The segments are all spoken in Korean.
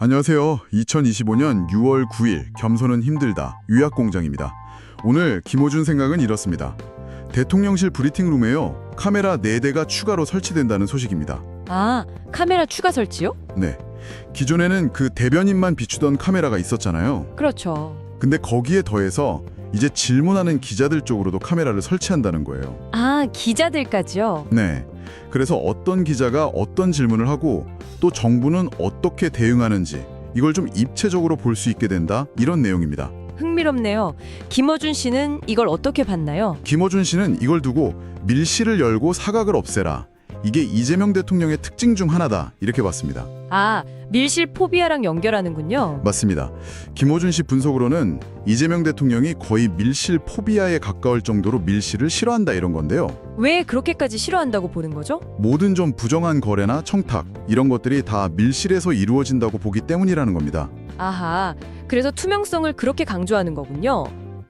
안녕하세요. 2025년 6월 9일 겸손은 힘들다 유약공장입니다. 오늘 김어준 생각은 이렇습니다. 대통령실 브리핑룸에요. 카메라 4대가 추가로 설치된다는 소식입니다. 아, 카메라 추가 설치요? 네. 기존에는 그 대변인만 비추던 카메라가 있었잖아요. 그렇죠. 근데 거기에 더해서 이제 질문하는 기자들 쪽으로도 카메라를 설치한다는 거예요. 아, 기자들까지요? 네. 그래서 어떤 기자가 어떤 질문을 하고 또 정부는 어떻게 대응하는지 이걸 좀 입체적으로 볼 수 있게 된다 이런 내용입니다. 흥미롭네요. 김어준 씨는 이걸 어떻게 봤나요? 김어준 씨는 이걸 두고 밀실을 열고 사각을 없애라. 이게 이재명 대통령의 특징 중 하나다 이렇게 봤습니다. 아, 밀실 포비아랑 연결하는군요. 맞습니다. 김어준 씨 분석으로는 이재명 대통령이 거의 밀실 포비아에 가까울 정도로 밀실을 싫어한다 이런 건데요. 왜 그렇게까지 싫어한다고 보는 거죠? 모든 좀 부정한 거래나 청탁 이런 것들이 다 밀실에서 이루어진다고 보기 때문이라는 겁니다. 아하, 그래서 투명성을 그렇게 강조하는 거군요.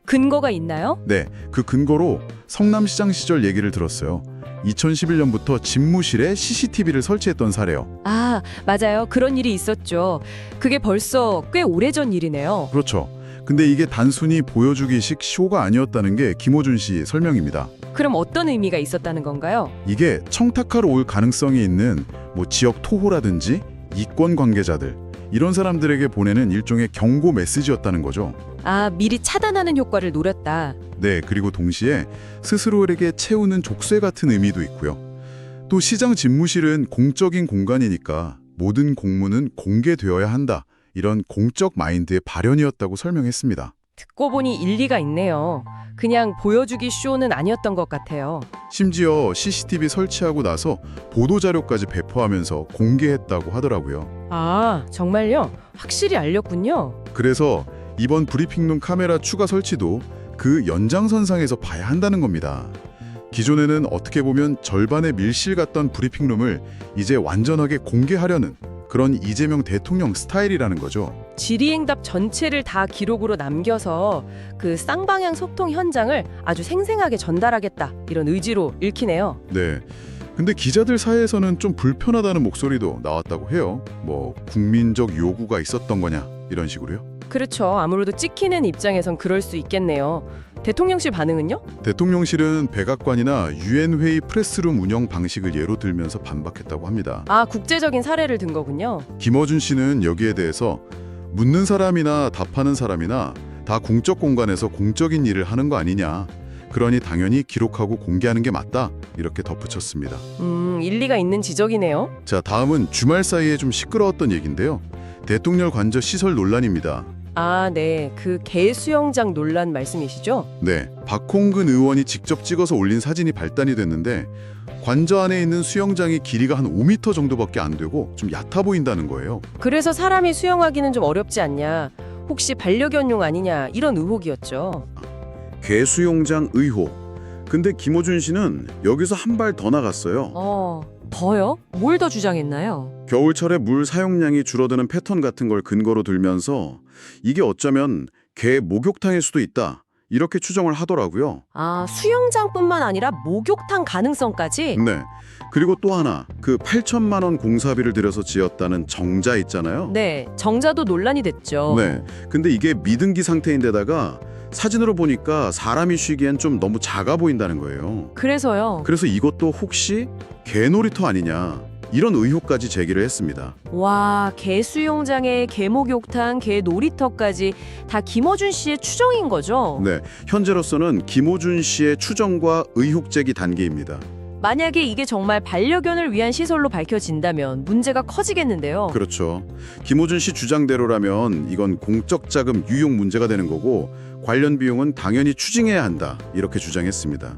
근거가 있나요? 네, 그 근거로 성남시장 시절 얘기를 들었어요. 2011년부터 집무실에 CCTV를 설치했던 사례요. 아, 맞아요. 그런 일이 있었죠. 그게 벌써 꽤 오래전 일이네요. 그렇죠. 근데 이게 단순히 보여주기식 쇼가 아니었다는 게 김어준 씨 설명입니다. 그럼 어떤 의미가 있었다는 건가요? 이게 청탁하러 올 가능성이 있는 지역 토호라든지 이권 관계자들 이런 사람들에게 보내는 일종의 경고 메시지였다는 거죠. 아, 미리 차단하는 효과를 노렸다. 네, 그리고 동시에 스스로에게 채우는 족쇄 같은 의미도 있고요. 또 시장 집무실은 공적인 공간이니까 모든 공문은 공개되어야 한다. 이런 공적 마인드의 발현이었다고 설명했습니다. 듣고 보니 일리가 있네요. 그냥 보여주기 쇼는 아니었던 것 같아요. 심지어 CCTV 설치하고 나서 보도자료까지 배포하면서 공개했다고 하더라고요. 아, 정말요? 확실히 알렸군요. 그래서 이번 브리핑룸 카메라 추가 설치도 그 연장선상에서 봐야 한다는 겁니다. 기존에는 어떻게 보면 절반의 밀실 같던 브리핑룸을 이제 완전하게 공개하려는 그런 이재명 대통령 스타일이라는 거죠. 질의응답 전체를 다 기록으로 남겨서 그 쌍방향 소통 현장을 아주 생생하게 전달하겠다 이런 의지로 읽히네요. 네. 근데 기자들 사이에서는 좀 불편하다는 목소리도 나왔다고 해요. 국민적 요구가 있었던 거냐 이런 식으로요. 그렇죠. 아무래도 찍히는 입장에선 그럴 수 있겠네요. 대통령실 반응은요? 대통령실은 백악관이나 유엔 회의 프레스룸 운영 방식을 예로 들면서 반박했다고 합니다. 아, 국제적인 사례를 든 거군요. 김어준 씨는 여기에 대해서 묻는 사람이나 답하는 사람이나 다 공적 공간에서 공적인 일을 하는 거 아니냐. 그러니 당연히 기록하고 공개하는 게 맞다. 이렇게 덧붙였습니다. 일리가 있는 지적이네요. 자, 다음은 주말 사이에 좀 시끄러웠던 얘기인데요. 대통령 관저 시설 논란입니다. 아, 네. 그 개 수영장 논란 말씀이시죠? 네, 박홍근 의원이 직접 찍어서 올린 사진이 발단이 됐는데 관저 안에 있는 수영장이 길이가 한 5m 정도밖에 안 되고 좀 얕아 보인다는 거예요. 그래서 사람이 수영하기는 좀 어렵지 않냐. 혹시 반려견용 아니냐 이런 의혹이었죠. 개 수영장 의혹. 근데 김어준 씨는 여기서 한 발 더 나갔어요. 더요? 뭘 더 주장했나요? 겨울철에 물 사용량이 줄어드는 패턴 같은 걸 근거로 들면서 이게 어쩌면 개 목욕탕일 수도 있다. 이렇게 추정을 하더라고요. 아, 수영장뿐만 아니라 목욕탕 가능성까지? 네. 그리고 또 하나, 그 8천만 원 공사비를 들여서 지었다는 정자 있잖아요. 네, 정자도 논란이 됐죠. 네. 근데 이게 미등기 상태인데다가 사진으로 보니까 사람이 쉬기엔 좀 너무 작아 보인다는 거예요. 그래서요. 그래서 이것도 혹시 개놀이터 아니냐 이런 의혹까지 제기를 했습니다. 와, 개 수영장에 개 목욕탕, 개 놀이터까지 다 김어준 씨의 추정인 거죠? 네, 현재로서는 김어준 씨의 추정과 의혹 제기 단계입니다. 만약에 이게 정말 반려견을 위한 시설로 밝혀진다면 문제가 커지겠는데요. 그렇죠. 김어준 씨 주장대로라면 이건 공적 자금 유용 문제가 되는 거고 관련 비용은 당연히 추징해야 한다 이렇게 주장했습니다.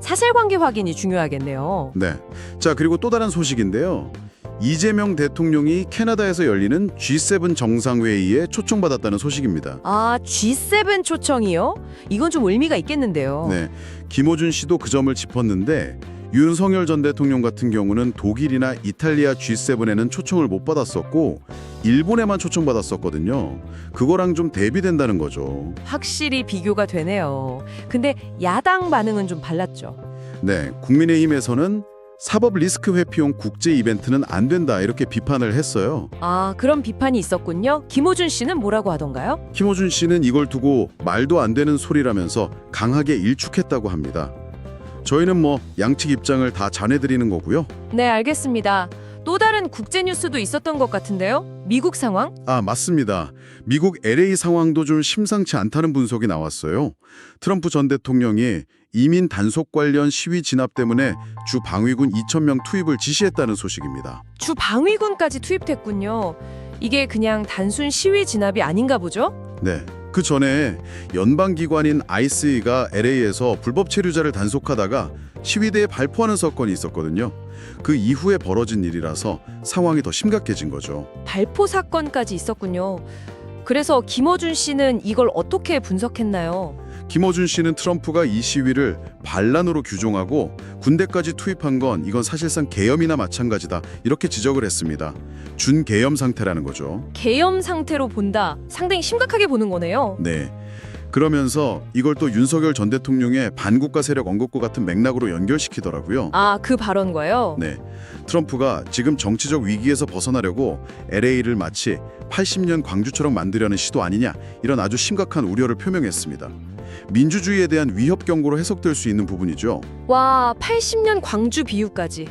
사실관계 확인이 중요하겠네요. 네. 자, 그리고 또 다른 소식인데요. 이재명 대통령이 캐나다에서 열리는 G7 정상회의에 초청받았다는 소식입니다. 아, G7 초청이요? 이건 좀 의미가 있겠는데요. 네, 김어준 씨도 그 점을 짚었는데 윤석열 전 대통령 같은 경우는 독일이나 이탈리아 G7에는 초청을 못 받았었고 일본에만 초청받았었거든요. 그거랑 좀 대비된다는 거죠. 확실히 비교가 되네요. 근데 야당 반응은 좀 달랐죠. 네, 국민의힘에서는 사법 리스크 회피용 국제 이벤트는 안 된다 이렇게 비판을 했어요. 아, 그런 비판이 있었군요. 김호준 씨는 뭐라고 하던가요? 김호준 씨는 이걸 두고 말도 안 되는 소리라면서 강하게 일축했다고 합니다. 저희는 뭐 양측 입장을 다 전해드리는 거고요. 네, 알겠습니다. 또 다른 국제 뉴스도 있었던 것 같은데요. 미국 상황? 아, 맞습니다. 미국 LA 상황도 좀 심상치 않다는 분석이 나왔어요. 트럼프 전 대통령이 이민 단속 관련 시위 진압 때문에 주 방위군 2,000명 투입을 지시했다는 소식입니다. 주 방위군까지 투입됐군요. 이게 그냥 단순 시위 진압이 아닌가 보죠? 네. 그 전에 연방기관인 ICE가 LA에서 불법 체류자를 단속하다가 시위대에 발포하는 사건이 있었거든요. 그 이후에 벌어진 일이라서 상황이 더 심각해진 거죠. 발포 사건까지 있었군요. 그래서 김어준 씨는 이걸 어떻게 분석했나요? 김어준 씨는 트럼프가 이 시위를 반란으로 규정하고 군대까지 투입한 건 이건 사실상 계엄이나 마찬가지다 이렇게 지적을 했습니다. 준계엄 상태라는 거죠. 계엄 상태로 본다. 상당히 심각하게 보는 거네요. 네. 그러면서 이걸 또 윤석열 전 대통령의 반국가 세력 언급과 같은 맥락으로 연결시키더라고요. 아, 그 발언과요? 네. 트럼프가 지금 정치적 위기에서 벗어나려고 LA를 마치 80년 광주처럼 만들려는 시도 아니냐 이런 아주 심각한 우려를 표명했습니다. 민주주의에 대한 위협 경고로 해석될 수 있는 부분이죠. 와, 80년 광주 비유까지.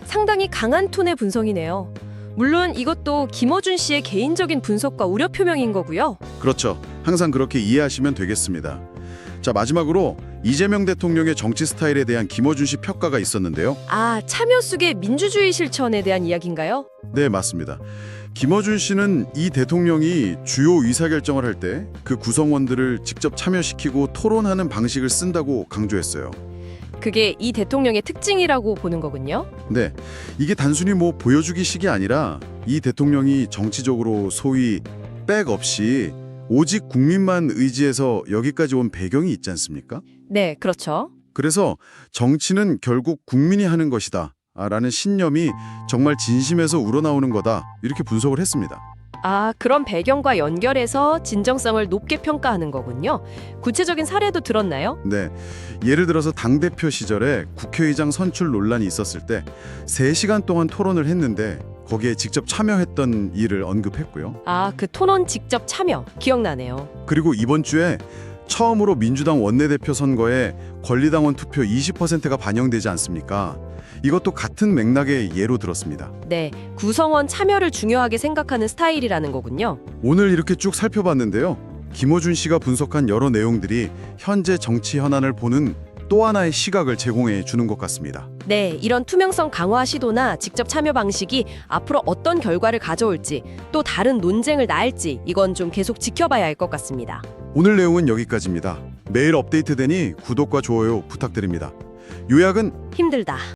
상당히 강한 톤의 분석이네요. 물론 이것도 김어준 씨의 개인적인 분석과 우려 표명인 거고요. 그렇죠. 항상 그렇게 이해하시면 되겠습니다. 자, 마지막으로 이재명 대통령의 정치 스타일에 대한 김어준 씨 평가가 있었는데요. 아, 참여 속의 민주주의 실천에 대한 이야기인가요? 네, 맞습니다. 김어준 씨는 이 대통령이 주요 의사결정을 할 때 그 구성원들을 직접 참여시키고 토론하는 방식을 쓴다고 강조했어요. 그게 이 대통령의 특징이라고 보는 거군요. 네, 이게 단순히 뭐 보여주기식이 아니라 이 대통령이 정치적으로 소위 백 없이 오직 국민만 의지해서 여기까지 온 배경이 있지 않습니까? 네, 그렇죠. 그래서 정치는 결국 국민이 하는 것이다 라는 신념이 정말 진심에서 우러나오는 거다 이렇게 분석을 했습니다. 아, 그런 배경과 연결해서 진정성을 높게 평가하는 거군요. 구체적인 사례도 들었나요? 네, 예를 들어서 당대표 시절에 국회의장 선출 논란이 있었을 때 3시간 동안 토론을 했는데 거기에 직접 참여했던 일을 언급했고요. 아, 그 토론 직접 참여 기억나네요. 그리고 이번 주에 처음으로 민주당 원내대표 선거에 권리당원 투표 20%가 반영되지 않습니까? 이것도 같은 맥락의 예로 들었습니다. 네, 구성원 참여를 중요하게 생각하는 스타일이라는 거군요. 오늘 이렇게 쭉 살펴봤는데요. 김어준 씨가 분석한 여러 내용들이 현재 정치 현안을 보는 또 하나의 시각을 제공해 주는 것 같습니다. 네, 이런 투명성 강화 시도나 직접 참여 방식이 앞으로 어떤 결과를 가져올지 또 다른 논쟁을 낳을지 이건 좀 계속 지켜봐야 할 것 같습니다. 오늘 내용은 여기까지입니다. 매일 업데이트되니 구독과 좋아요 부탁드립니다. 요약은 힘들다.